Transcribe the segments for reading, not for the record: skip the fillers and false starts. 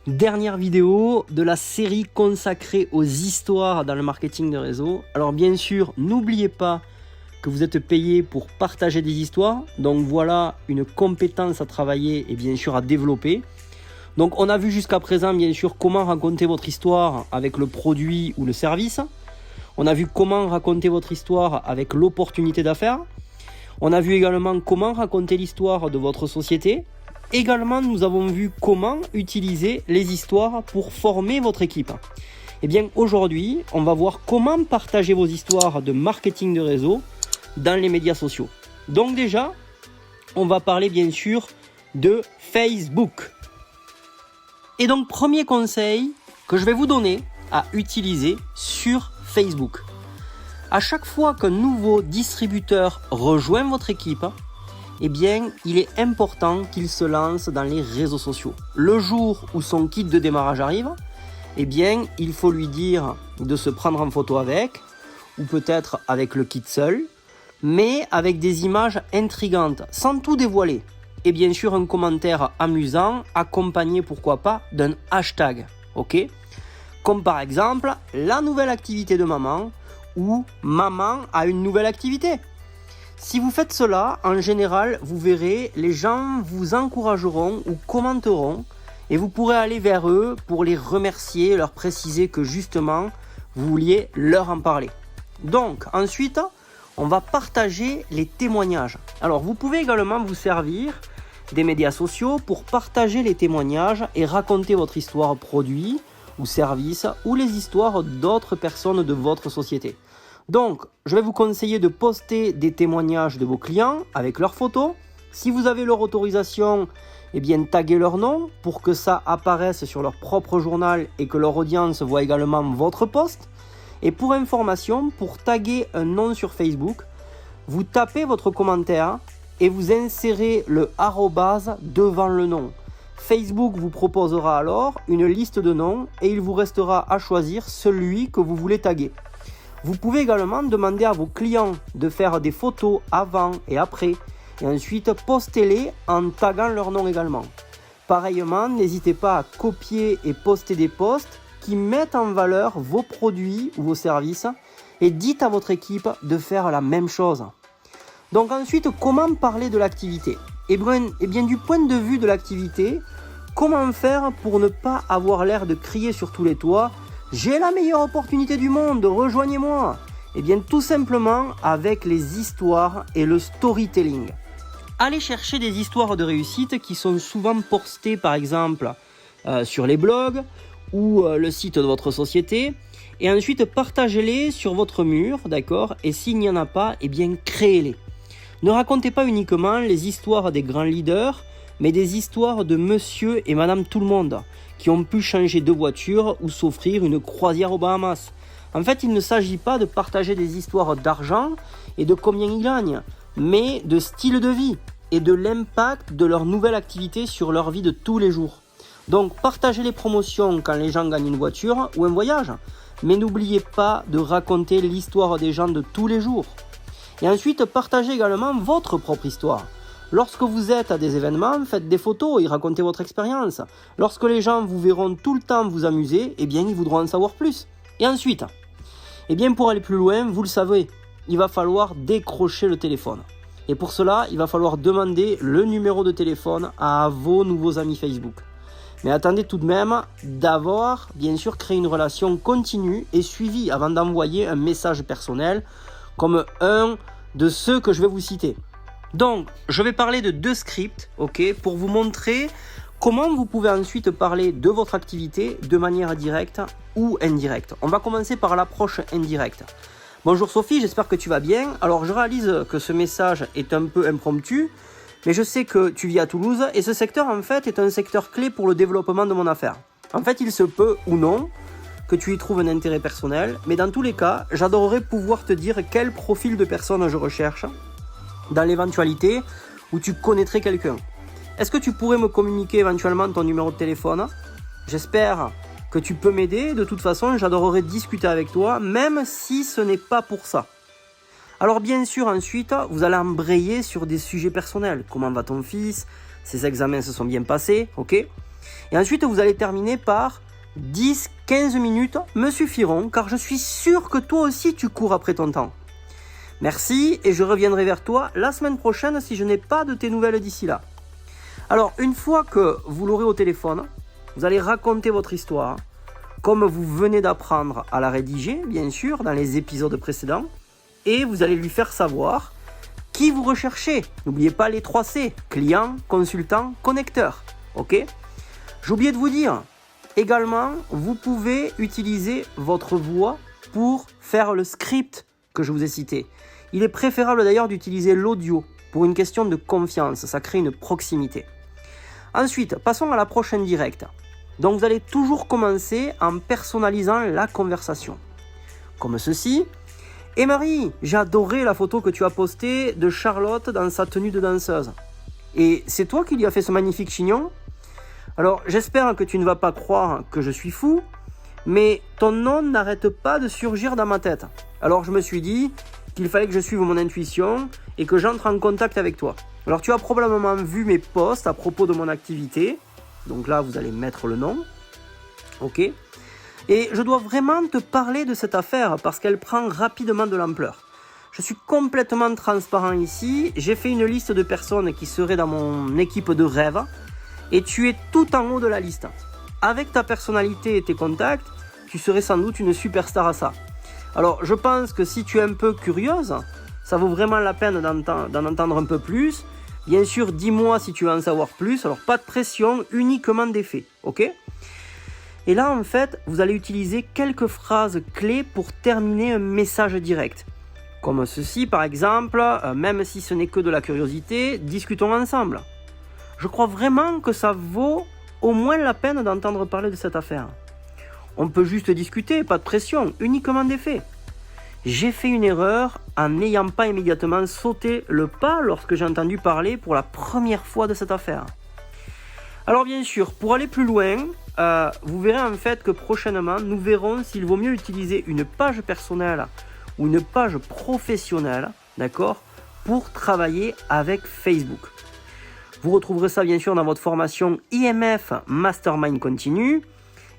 Dernière vidéo de la série consacrée aux histoires dans le marketing de réseau. Alors bien sûr, n'oubliez pas que vous êtes payé pour partager des histoires. Donc voilà une compétence à travailler et bien sûr à développer. Donc on a vu jusqu'à présent bien sûr comment raconter votre histoire avec le produit ou le service. On a vu comment raconter votre histoire avec l'opportunité d'affaires. On a vu également comment raconter l'histoire de votre société. Également, nous avons vu comment utiliser les histoires pour former votre équipe. Et bien aujourd'hui, on va voir comment partager vos histoires de marketing de réseau dans les médias sociaux. Donc déjà, on va parler bien sûr de Facebook. Et donc premier conseil que je vais vous donner à utiliser sur Facebook. À chaque fois qu'un nouveau distributeur rejoint votre équipe, eh bien, il est important qu'il se lance dans les réseaux sociaux. Le jour où son kit de démarrage arrive, eh bien, il faut lui dire de se prendre en photo avec, ou peut-être avec le kit seul, mais avec des images intrigantes, sans tout dévoiler. Et bien sûr, un commentaire amusant, accompagné, pourquoi pas, d'un hashtag, ok ? Comme par exemple, la nouvelle activité de maman, ou maman a une nouvelle activité. Si vous faites cela, en général, vous verrez, les gens vous encourageront ou commenteront et vous pourrez aller vers eux pour les remercier, leur préciser que justement, vous vouliez leur en parler. Donc, ensuite, on va partager les témoignages. Alors, vous pouvez également vous servir des médias sociaux pour partager les témoignages et raconter votre histoire produit ou service ou les histoires d'autres personnes de votre société. Donc, je vais vous conseiller de poster des témoignages de vos clients avec leurs photos. Si vous avez leur autorisation, eh bien, taguez leur nom pour que ça apparaisse sur leur propre journal et que leur audience voit également votre post. Et pour information, pour taguer un nom sur Facebook, vous tapez votre commentaire et vous insérez le arrobase devant le nom. Facebook vous proposera alors une liste de noms et il vous restera à choisir celui que vous voulez taguer. Vous pouvez également demander à vos clients de faire des photos avant et après et ensuite postez-les en taguant leur nom également. Pareillement, n'hésitez pas à copier et poster des posts qui mettent en valeur vos produits ou vos services et dites à votre équipe de faire la même chose. Donc ensuite, comment parler de l'activité ? Eh bien, du point de vue de l'activité, comment faire pour ne pas avoir l'air de crier sur tous les toits « J'ai la meilleure opportunité du monde, rejoignez-moi » Eh bien, tout simplement avec les histoires et le storytelling. Allez chercher des histoires de réussite qui sont souvent postées, par exemple, sur les blogs ou le site de votre société. Et ensuite, partagez-les sur votre mur, d'accord ? Et s'il n'y en a pas, eh bien, créez-les. Ne racontez pas uniquement les histoires des grands leaders, mais des histoires de monsieur et madame tout le monde, qui ont pu changer de voiture ou s'offrir une croisière aux Bahamas. En fait, il ne s'agit pas de partager des histoires d'argent et de combien ils gagnent, mais de style de vie et de l'impact de leur nouvelle activité sur leur vie de tous les jours. Donc, partagez les promotions quand les gens gagnent une voiture ou un voyage, mais n'oubliez pas de raconter l'histoire des gens de tous les jours. Et ensuite, partagez également votre propre histoire. Lorsque vous êtes à des événements, faites des photos et racontez votre expérience. Lorsque les gens vous verront tout le temps vous amuser, eh bien, ils voudront en savoir plus. Et ensuite, eh bien, pour aller plus loin, vous le savez, il va falloir décrocher le téléphone. Et pour cela, il va falloir demander le numéro de téléphone à vos nouveaux amis Facebook. Mais attendez tout de même d'avoir, bien sûr, créé une relation continue et suivie avant d'envoyer un message personnel comme un de ceux que je vais vous citer. Donc, je vais parler de 2 scripts, ok, pour vous montrer comment vous pouvez ensuite parler de votre activité de manière directe ou indirecte. On va commencer par l'approche indirecte. Bonjour Sophie, j'espère que tu vas bien. Alors, je réalise que ce message est un peu impromptu, mais je sais que tu vis à Toulouse et ce secteur, en fait, est un secteur clé pour le développement de mon affaire. En fait, il se peut ou non que tu y trouves un intérêt personnel, mais dans tous les cas, j'adorerais pouvoir te dire quel profil de personne je recherche dans l'éventualité où tu connaîtrais quelqu'un. Est-ce que tu pourrais me communiquer éventuellement ton numéro de téléphone ? J'espère que tu peux m'aider. De toute façon, j'adorerais discuter avec toi, même si ce n'est pas pour ça. Alors bien sûr, ensuite, vous allez embrayer sur des sujets personnels. Comment va ton fils ? Ses examens se sont bien passés, ok ? Et ensuite, vous allez terminer par 10-15 minutes me suffiront, car je suis sûr que toi aussi tu cours après ton temps. Merci, et je reviendrai vers toi la semaine prochaine si je n'ai pas de tes nouvelles d'ici là. Alors, une fois que vous l'aurez au téléphone, vous allez raconter votre histoire, comme vous venez d'apprendre à la rédiger, bien sûr, dans les épisodes précédents, et vous allez lui faire savoir qui vous recherchez. N'oubliez pas les 3 C, client, consultant, connecteur. Ok ? J'ai oublié de vous dire, également, vous pouvez utiliser votre voix pour faire le script que je vous ai cité. Il est préférable d'ailleurs d'utiliser l'audio pour une question de confiance, ça crée une proximité. Ensuite, passons à la prochaine directe. Donc vous allez toujours commencer en personnalisant la conversation. Comme ceci. Et Marie, j'ai adoré la photo que tu as postée de Charlotte dans sa tenue de danseuse. Et c'est toi qui lui as fait ce magnifique chignon ? Alors j'espère que tu ne vas pas croire que je suis fou, mais ton nom n'arrête pas de surgir dans ma tête. Alors je me suis dit qu'il fallait que je suive mon intuition et que j'entre en contact avec toi. Alors tu as probablement vu mes posts à propos de mon activité. Donc là, vous allez mettre le nom. Ok. Et je dois vraiment te parler de cette affaire parce qu'elle prend rapidement de l'ampleur. Je suis complètement transparent ici. J'ai fait une liste de personnes qui seraient dans mon équipe de rêve. Et tu es tout en haut de la liste. Avec ta personnalité et tes contacts, tu serais sans doute une superstar à ça. Alors, je pense que si tu es un peu curieuse, ça vaut vraiment la peine d'en entendre un peu plus. Bien sûr, dis-moi si tu veux en savoir plus. Alors, pas de pression, uniquement des faits, ok ? Et là, en fait, vous allez utiliser quelques phrases clés pour terminer un message direct. Comme ceci, par exemple, même si ce n'est que de la curiosité, discutons ensemble. Je crois vraiment que ça vaut au moins la peine d'entendre parler de cette affaire. On peut juste discuter, pas de pression, uniquement des faits. J'ai fait une erreur en n'ayant pas immédiatement sauté le pas lorsque j'ai entendu parler pour la première fois de cette affaire. Alors bien sûr, pour aller plus loin, vous verrez en fait que prochainement, nous verrons s'il vaut mieux utiliser une page personnelle ou une page professionnelle, d'accord, pour travailler avec Facebook. Vous retrouverez ça bien sûr dans votre formation IMF Mastermind Continu.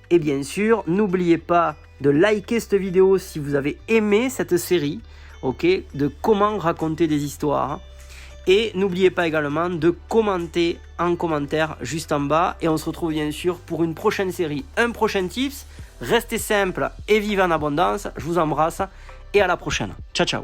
Et bien sûr, n'oubliez pas de liker cette vidéo si vous avez aimé cette série, ok, de comment raconter des histoires. Et n'oubliez pas également de commenter en commentaire juste en bas. Et on se retrouve bien sûr pour une prochaine série, un prochain tips. Restez simple et vivez en abondance. Je vous embrasse et à la prochaine. Ciao, ciao.